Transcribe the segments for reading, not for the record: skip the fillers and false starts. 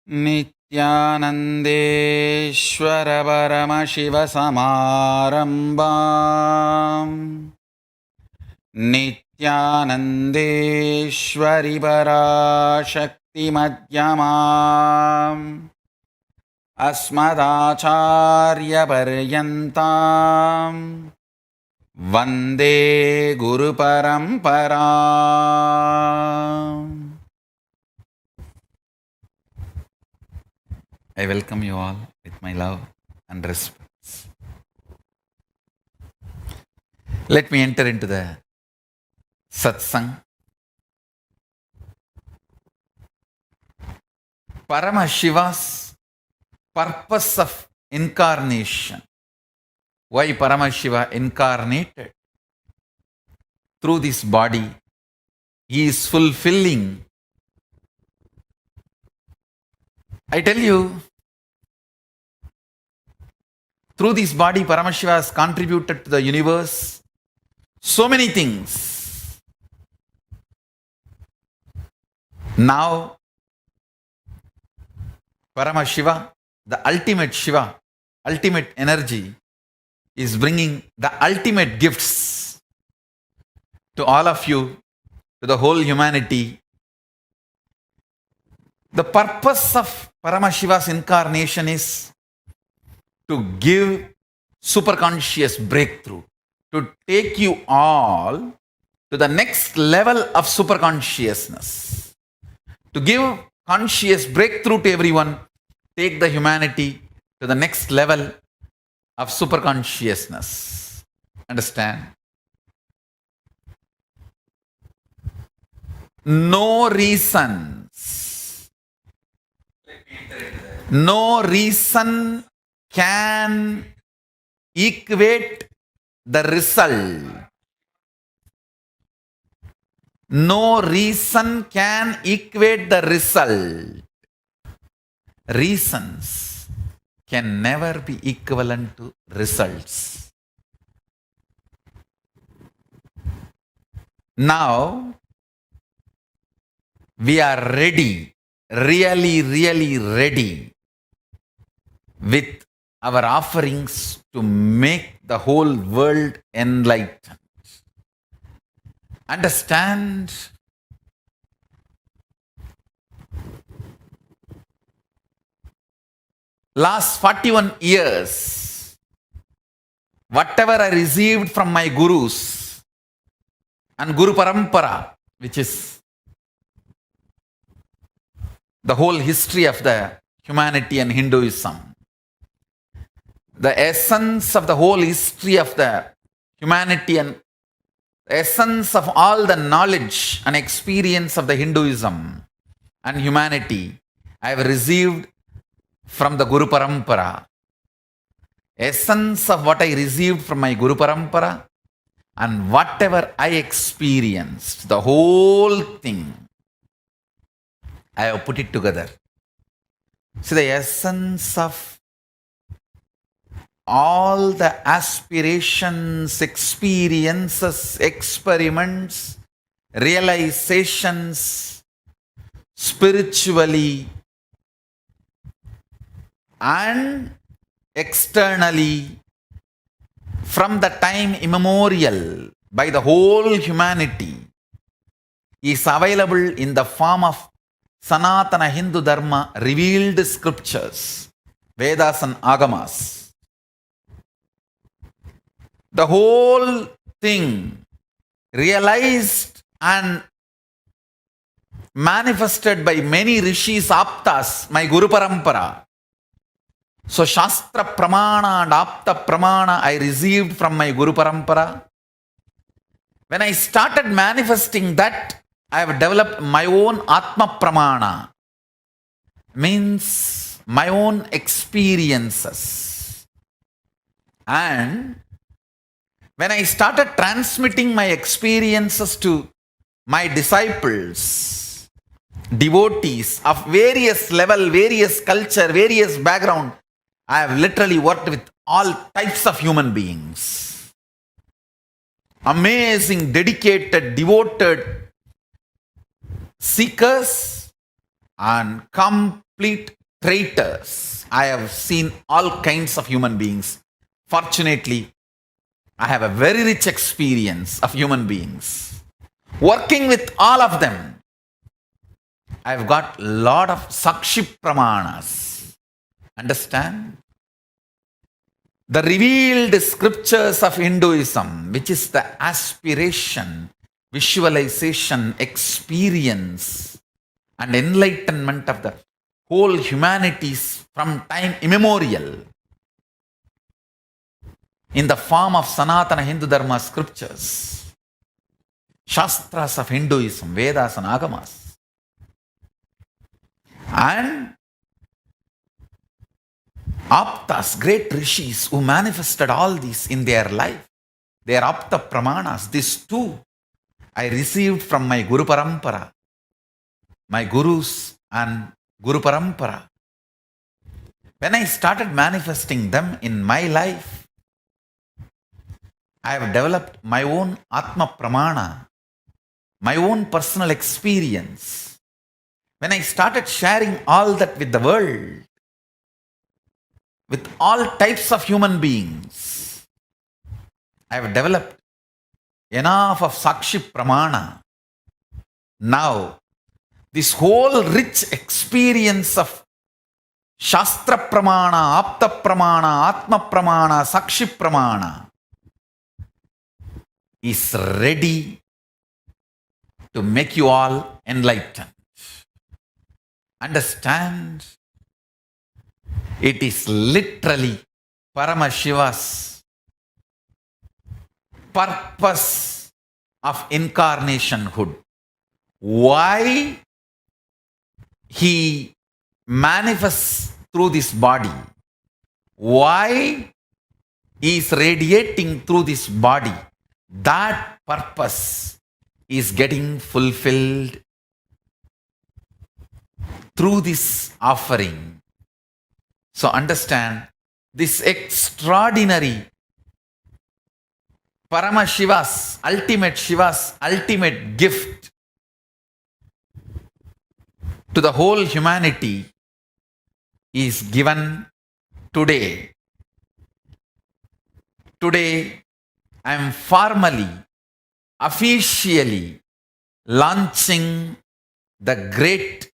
नित्यानन्देश्वर परमशिवसमारम्भाम् नित्यानन्देश्वरि पराशक्तिमध्यमाम् अस्मदाचार्यपर्यन्ताम् वन्दे गुरुपरम्पराम्. I welcome you all with my love and respect. Let me enter into the satsang. Paramashiva's purpose of incarnation. Why Paramashiva incarnated? Through this body, he is fulfilling. I tell you, through this body, Paramashiva has contributed to the universe so many things. Now, Paramashiva, the ultimate Shiva, ultimate energy, is bringing the ultimate gifts to all of you, to the whole humanity. The purpose of Paramashiva's incarnation is to give superconscious breakthrough, to take you all to the next level of superconsciousness, to give conscious breakthrough to everyone, take the humanity to the next level of superconsciousness. Understand? No reasons. No reason can equate the result. No reason can equate the result. Reasons can never be equivalent to results. Now, we are ready, really ready with our offerings to make the whole world enlightened. Understand? Last 41 years, whatever I received from my gurus and Guru Parampara, which is the whole history of the humanity and Hinduism, the essence of the whole history of the humanity and the essence of all the knowledge and experience of the Hinduism and humanity, I have received from the Guru Parampara. Essence of what I received from my Guru Parampara and whatever I experienced, the whole thing, I have put it together. See, the essence of all the aspirations, experiences, experiments, realizations, spiritually and externally, from the time immemorial by the whole humanity, is available in the form of Sanatana Hindu Dharma revealed scriptures, Vedas and Agamas. The whole thing realized and manifested by many rishis, aptas, my Guru Parampara. So Shastra Pramana and Apta Pramana I received from my Guru Parampara. When I started manifesting that, I have developed my own Atma Pramana, means my own experiences. And when I started transmitting my experiences to my disciples, devotees of various level, various culture, various background, I have literally worked with all types of human beings. Amazing, dedicated, devoted seekers and complete traitors. I have seen all kinds of human beings. Fortunately, I have a very rich experience of human beings. Working with all of them, I've got a lot of Sakshi Pramanas. Understand? The revealed scriptures of Hinduism, which is the aspiration, visualization, experience, and enlightenment of the whole humanities from time immemorial, in the form of Sanatana Hindu Dharma scriptures, Shastras of Hinduism, Vedas and Agamas. And Aptas, great rishis who manifested all these in their life, their Apta Pramanas, these two I received from my Guru Parampara, my Gurus and Guru Parampara. When I started manifesting them in my life, I have developed my own Atma Pramana, my own personal experience. When I started sharing all that with the world, with all types of human beings, I have developed enough of Sakshi Pramana. Now, this whole rich experience of Shastra Pramana, Apta Pramana, Atma Pramana, Sakshi Pramana is ready to make you all enlightened. Understand? It is literally Paramashiva's purpose of incarnationhood. Why he manifests through this body? Why he is radiating through this body? That purpose is getting fulfilled through this offering. So understand this extraordinary Paramashiva's ultimate gift to the whole humanity is given today. Today, I am formally, officially launching the great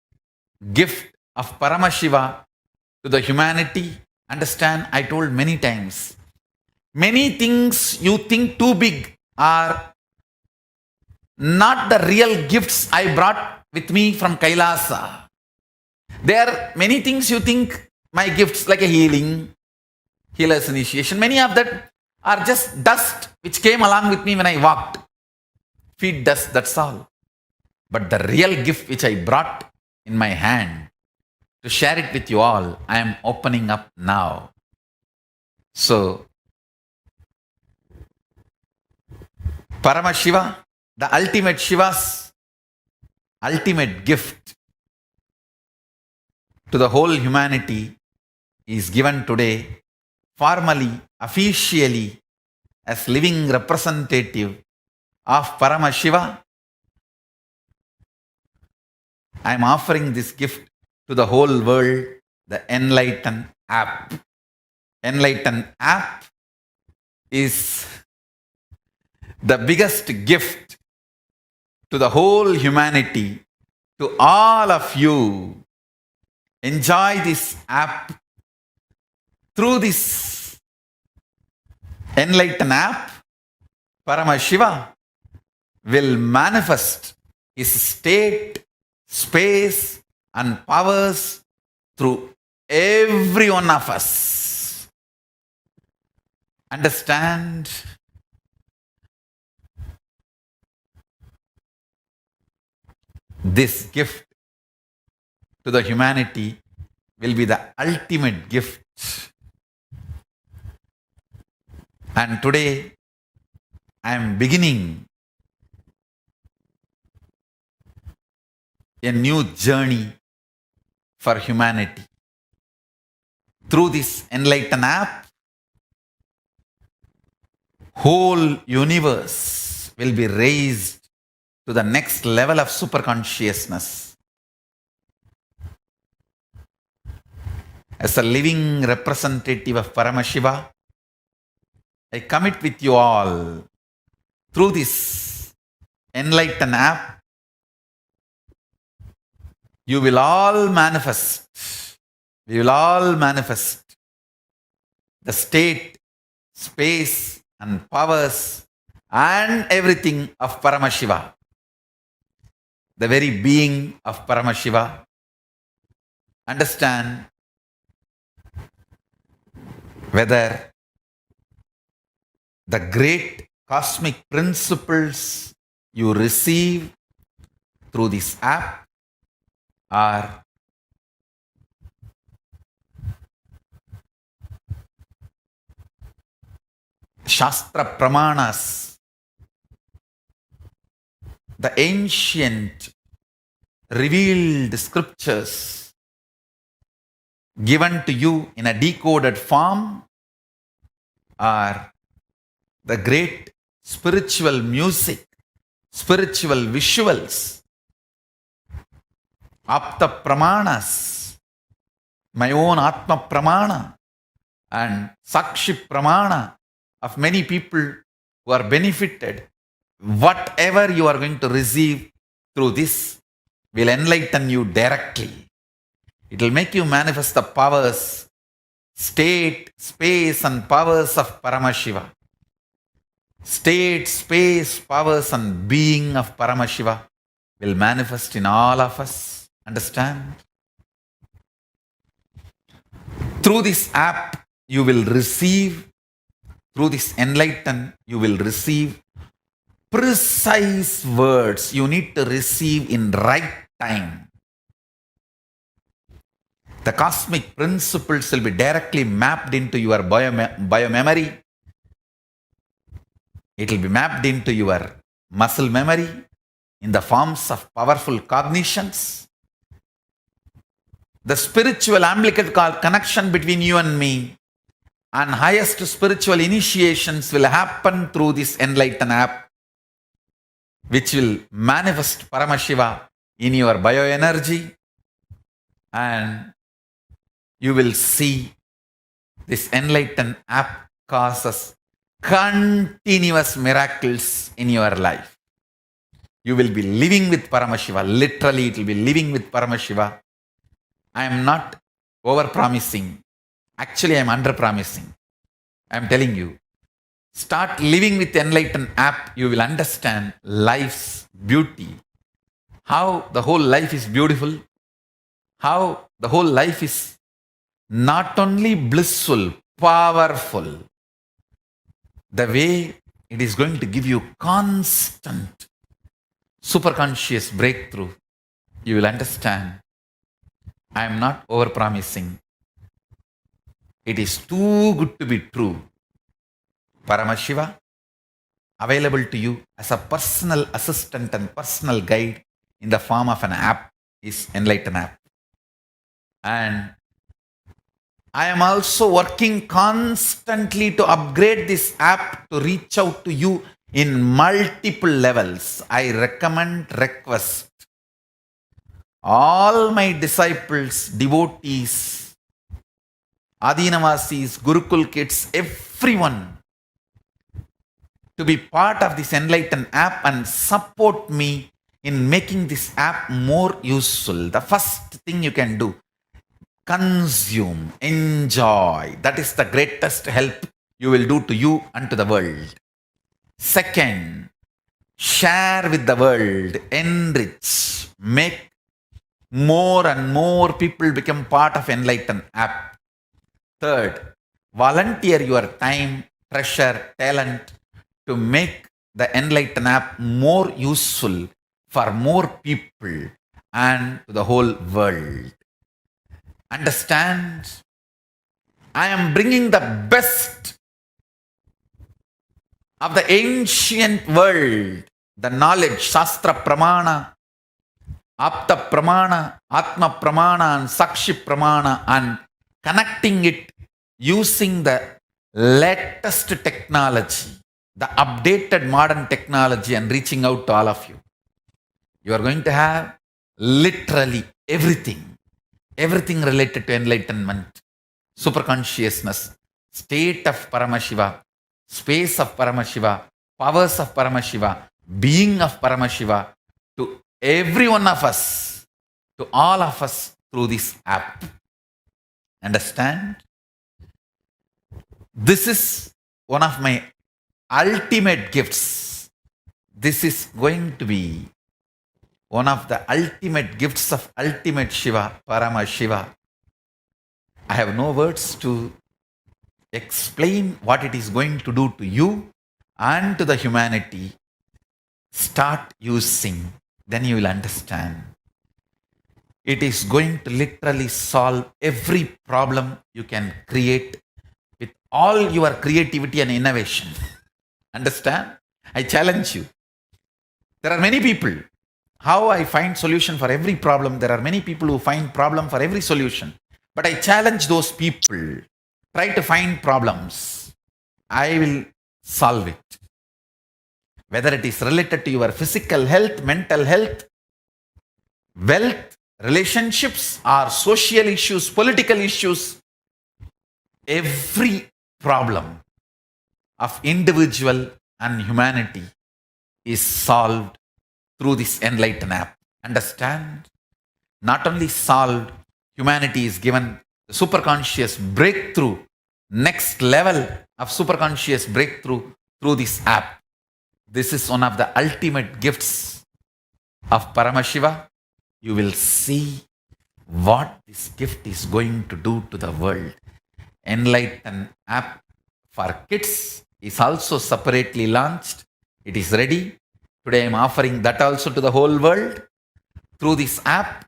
gift of Paramashiva to the humanity. Understand, I told many times, many things you think too big are not the real gifts I brought with me from Kailasa. There are many things you think my gifts, like a healer's initiation, many of that are just dust which came along with me when I walked. Feet dust, that's all. But the real gift which I brought in my hand to share it with you all, I am opening up now. So, Paramashiva, the ultimate Shiva's ultimate gift to the whole humanity is given today, formally, officially, as living representative of Paramashiva. I am offering this gift to the whole world, the Enlighten app. Enlighten app is the biggest gift to the whole humanity, to all of you. Enjoy this app. Through this Enlighten app, Paramashiva will manifest his state, space, and powers through every one of us. Understand? This gift to the humanity will be the ultimate gift. And today, I am beginning a new journey for humanity. Through this Enlighten app, whole universe will be raised to the next level of super consciousness. as a living representative of Paramashiva, I commit with you all through this Enlighten app, you will all manifest, we will all manifest the state, space, and powers and everything of Paramashiva, the very being of Paramashiva. Understand whether the great cosmic principles you receive through this app are Shastra Pramanas, the ancient revealed scriptures given to you in a decoded form, are the great spiritual music, spiritual visuals, Apta Pramanas, my own Atma Pramana, and Sakshi Pramana of many people who are benefited. Whatever you are going to receive through this will enlighten you directly. It will make you manifest the powers, state, space, and powers of Paramashiva. State, space, powers, and being of Paramashiva will manifest in all of us. Understand? Through this app, you will receive, through this Enlighten, you will receive precise words you need to receive in right time. The cosmic principles will be directly mapped into your biomemory. It will be mapped into your muscle memory in the forms of powerful cognitions. The spiritual umbilical connection between you and me and highest spiritual initiations will happen through this Enlighten app, which will manifest Paramashiva in your bioenergy, and you will see this Enlighten app causes continuous miracles in your life. You will be living with Paramashiva. Literally, it will be living with Paramashiva. I am not over-promising. Actually, I am under-promising. I am telling you, start living with Enlighten app. You will understand life's beauty. How the whole life is beautiful. How the whole life is not only blissful, powerful. The way it is going to give you constant superconscious breakthrough. You will understand. I am not over-promising. It is too good to be true. Paramashiva, available to you as a personal assistant and personal guide in the form of an app, is Enlighten app. And I am also working constantly to upgrade this app to reach out to you in multiple levels. I request all my disciples, devotees, Adinavasis, Gurukul kids, everyone to be part of this Enlighten app and support me in making this app more useful. The first thing you can do, consume, enjoy. That is the greatest help you will do to you and to the world. Second, share with the world, enrich, make more and more people become part of Enlighten app. Third, volunteer your time, treasure, talent to make the Enlighten app more useful for more people and to the whole world. Understand? I am bringing the best of the ancient world, the knowledge, Shastra Pramana, Apta Pramana, Atma Pramana, and Sakshi Pramana, and connecting it using the latest technology, the updated modern technology, and reaching out to all of you. You are going to have literally everything related to enlightenment superconsciousness, state of Paramashiva, space of Paramashiva, powers of Paramashiva, being of Paramashiva to every one of us, to all of us through this app. Understand? This is one of my ultimate gifts. This is going to be one of the ultimate gifts of ultimate Shiva, Paramashiva. I have no words to explain what it is going to do to you and to the humanity. Start using, then you will understand. It is going to literally solve every problem you can create with all your creativity and innovation. Understand? I challenge you. There are many people. How I find solution for every problem. There are many people who find problem for every solution. But I challenge those people. Try to find problems. I will solve it. Whether it is related to your physical health, mental health, wealth, relationships, or social issues, political issues, every problem of individual and humanity is solved through this Enlighten app. Understand? Not only solved, humanity is given the superconscious breakthrough, next level of superconscious breakthrough through this app. This is one of the ultimate gifts of Paramashiva. You will see what this gift is going to do to the world. Enlighten app for kids is also separately launched. It is ready. Today I am offering that also to the whole world. Through this app,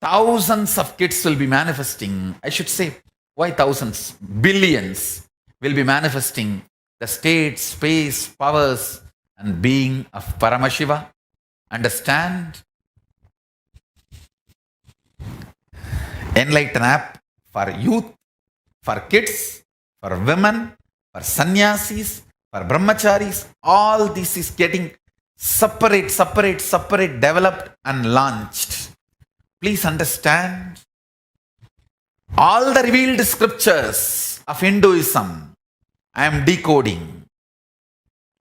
thousands of kids will be manifesting. I should say, why thousands? Billions will be manifesting the state, space, powers, and being of Paramashiva. Understand? Enlighten app for youth, for kids, for women, for sannyasis, for brahmacharis. All this is getting separate, developed and launched. Please understand. All the revealed scriptures of Hinduism, I am decoding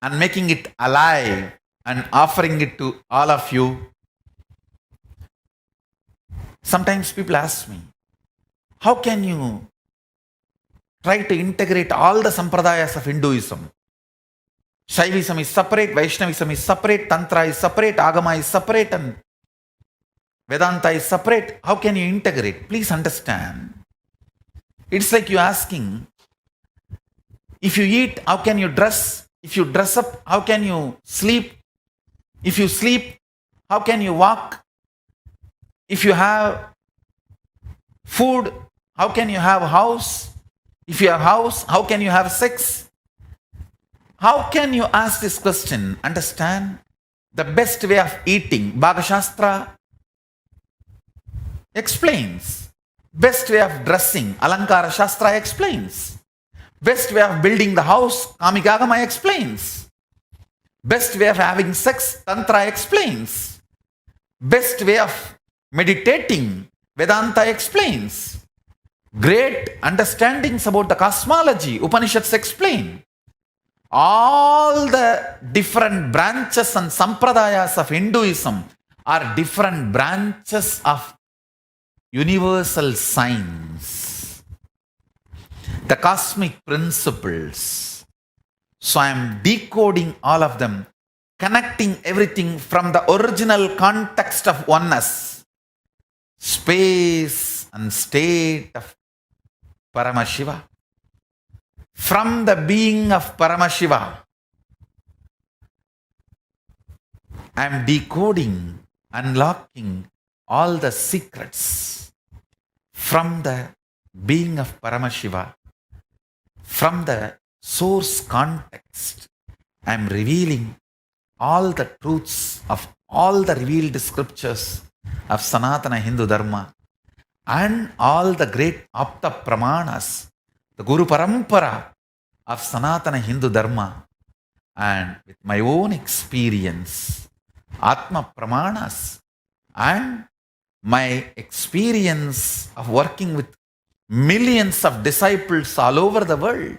and making it alive and offering it to all of you. Sometimes people ask me, how can you try to integrate all the sampradayas of Hinduism? Shaivism is separate, Vaishnavism is separate, Tantra is separate, Agama is separate, and Vedanta is separate. How can you integrate? Please understand. It's like you asking, if you eat, how can you dress? If you dress up, how can you sleep? If you sleep, how can you walk? If you have food, how can you have a house? If you have a house, how can you have sex? How can you ask this question? Understand? The best way of eating, Bhagashastra explains. Best way of dressing, Alankara Shastra explains. Best way of building the house, Kamikagama explains. Best way of having sex, Tantra explains. Best way of meditating, Vedanta explains. Great understandings about the cosmology, Upanishads explain. All the different branches and sampradayas of Hinduism are different branches of universal science, the cosmic principles. So I am decoding all of them, connecting everything from the original context of oneness, space and state of Paramashiva. From the being of Paramashiva, I am decoding, unlocking all the secrets from the being of Paramashiva, from the source context. I am revealing all the truths of all the revealed scriptures of Sanatana Hindu Dharma and all the great Apta Pramanas, the Guru Parampara of Sanatana Hindu Dharma, and with my own experience, Atma Pramanas, and my experience of working with millions of disciples all over the world.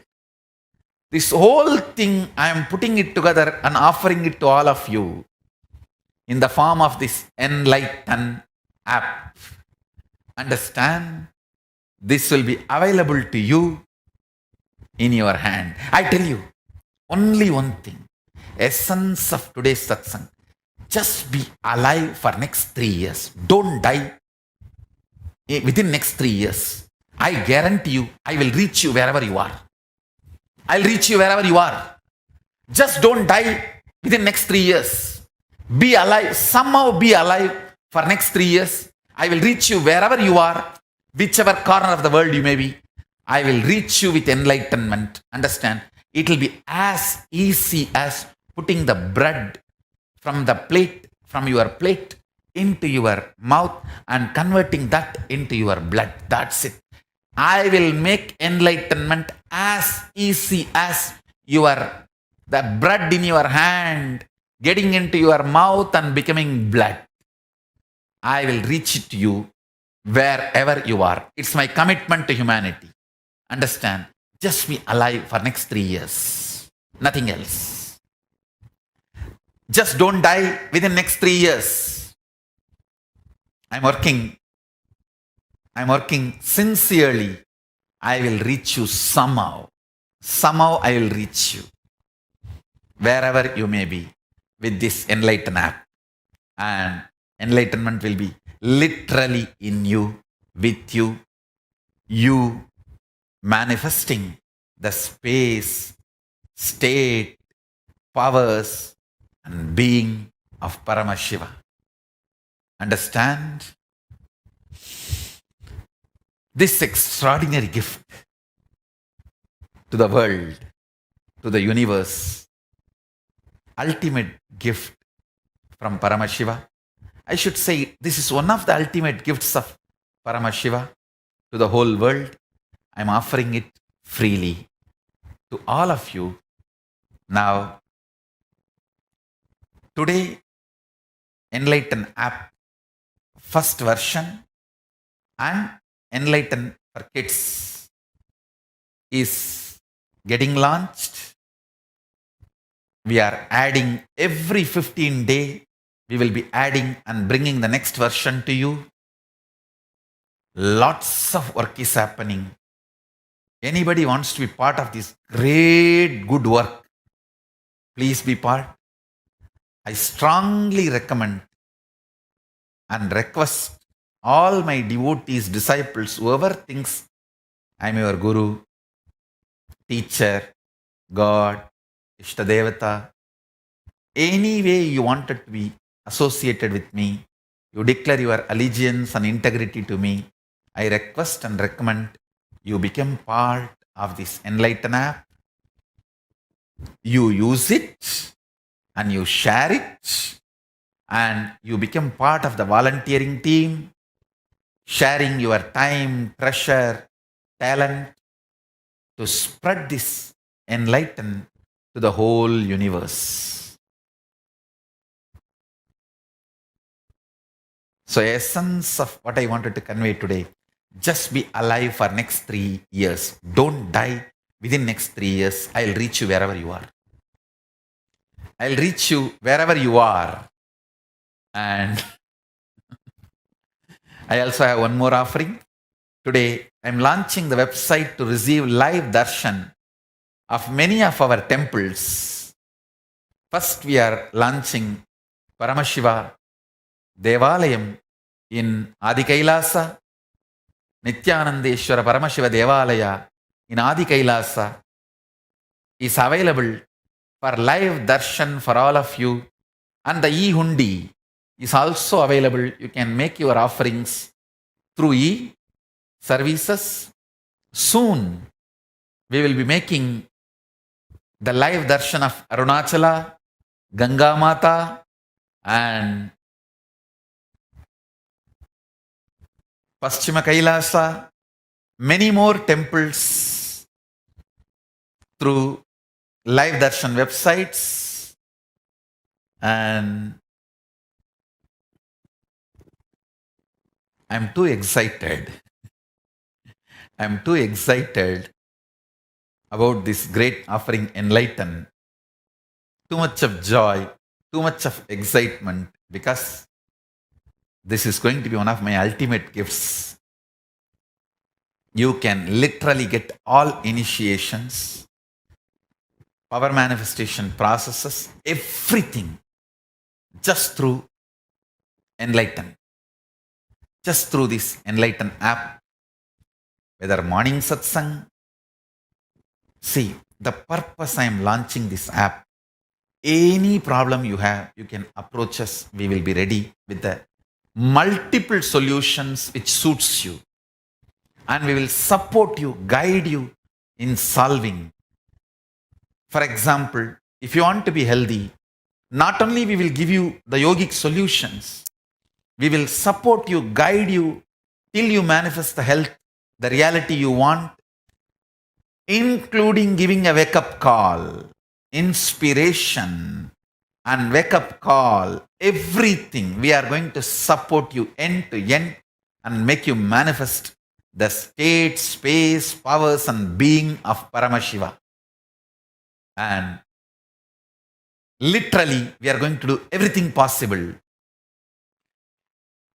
This whole thing, I am putting it together and offering it to all of you in the form of this Enlighten app. Understand? This will be available to you in your hand. I tell you, only one thing. Essence of today's satsang. Just be alive for next 3 years. Don't die within next 3 years. I guarantee you, I will reach you wherever you are. I'll reach you wherever you are. Just don't die within next 3 years. Be alive. Somehow be alive for next 3 years. I will reach you wherever you are, whichever corner of the world you may be. I will reach you with enlightenment. Understand? It will be as easy as putting the bread from your plate into your mouth and converting that into your blood. That's it. I will make enlightenment as easy as the bread in your hand getting into your mouth and becoming blood. I will reach it to you wherever you are. It's my commitment to humanity. Understand? Just be alive for next 3 years. Nothing else. Just don't die within next 3 years. I'm working sincerely. I will reach you somehow. Somehow I will reach you. Wherever you may be with this Enlighten app. And enlightenment will be literally in you, with you. You manifesting the space, state, powers, and being of Paramashiva. Understand? This extraordinary gift to the world, to the universe, ultimate gift from Paramashiva. I should say this is one of the ultimate gifts of Paramashiva to the whole world. I'm offering it freely to all of you. Now, today, Enlighten app first version and Enlighten for Kids is getting launched. We are adding every 15 days. We will be adding and bringing the next version to you. Lots of work is happening. Anybody wants to be part of this great good work, please be part. I strongly recommend and request all my devotees, disciples, whoever thinks I'm your guru, teacher, God, Ishtadevata, any way you wanted to be associated with me, you declare your allegiance and integrity to me, I request and recommend you become part of this Enlighten app. You use it and you share it and you become part of the volunteering team, sharing your time, treasure, talent to spread this Enlighten to the whole universe. So, essence of what I wanted to convey today, just be alive for next 3 years. Don't die within next 3 years. I'll reach you wherever you are. I'll reach you wherever you are. And I also have one more offering. Today, I'm launching the website to receive live darshan of many of our temples. First, we are launching Paramashiva Devalayam in Adi Kailasa, Nityanandeshwara Paramashiva Devalaya in Adi Kailasa is available for live darshan for all of you, and the e-hundi is also available. You can make your offerings through e-services. Soon, we will be making the live darshan of Arunachala, Ganga Mata, and Paschima Kailasa, many more temples through live darshan websites, and I'm too excited I am too excited about this great offering, Enlighten. Too much of joy, too much of excitement, because this is going to be one of my ultimate gifts. You can literally get all initiations, power manifestation processes, everything just through Enlighten. Just through this Enlighten app, whether morning satsang. See, the purpose I am launching this app, any problem you have, you can approach us. We will be ready with the multiple solutions which suits you. And we will support you, guide you in solving. For example, if you want to be healthy, not only we will give you the yogic solutions, we will support you, guide you till you manifest the health, the reality you want, including giving a wake-up call, inspiration, and wake-up call, everything. We are going to support you end to end and make you manifest the state, space, powers, and being of Paramashiva. And literally, we are going to do everything possible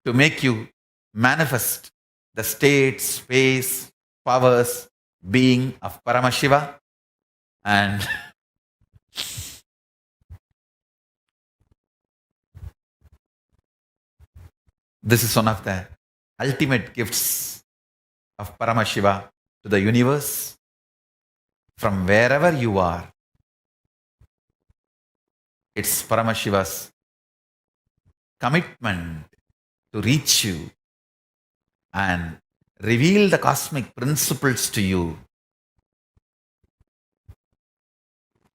to make you manifest the state, space, powers, being of Paramashiva. And this is one of the ultimate gifts of Paramashiva to the universe. From wherever you are, it's Paramashiva's commitment to reach you and reveal the cosmic principles to you.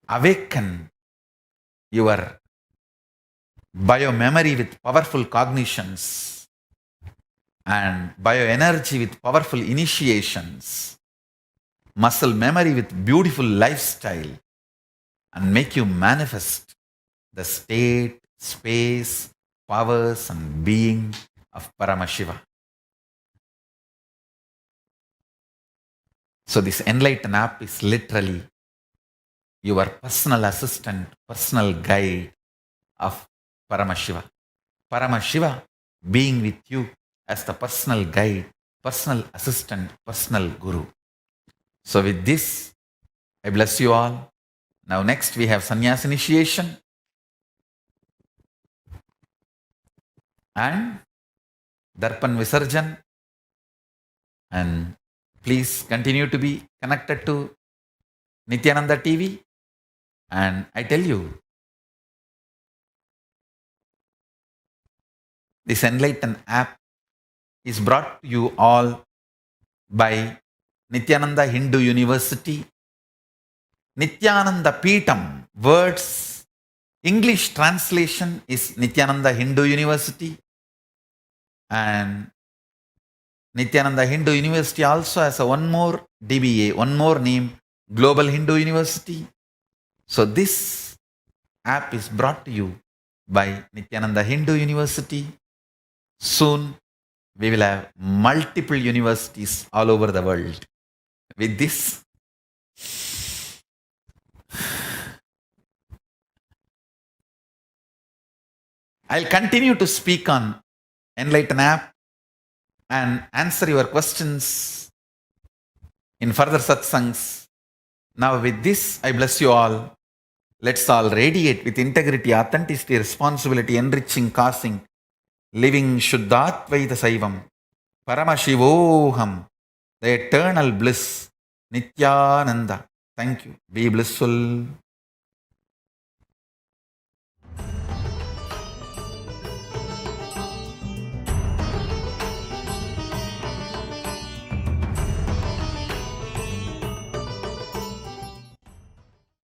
Awaken your biomemory with powerful cognitions and bioenergy with powerful initiations, muscle memory with beautiful lifestyle, and make you manifest the state, space, powers, and being of Paramashiva. So this Enlighten app is literally your personal assistant, personal guide of Paramashiva. Paramashiva being with you as the personal guide, personal assistant, personal guru. So with this, I bless you all. Now next we have Sannyas initiation and Darpan Visarjan. And please continue to be connected to Nityananda TV. And I tell you, this Enlighten app is brought to you all by Nityananda Hindu University, Nityananda Peetham. Words, English translation is Nityananda Hindu University. And Nityananda Hindu University also has one more DBA, one more name, Global Hindu University. So this app is brought to you by Nityananda Hindu University. Soon we will have multiple universities all over the world. With this, I'll continue to speak on Enlighten app and answer your questions in further satsangs. Now with this, I bless you all. Let's all radiate with integrity, authenticity, responsibility, enriching, causing, living Shuddhatvaita Saivam, Paramashivoham, the eternal bliss, Nityananda. Thank you. Be blissful.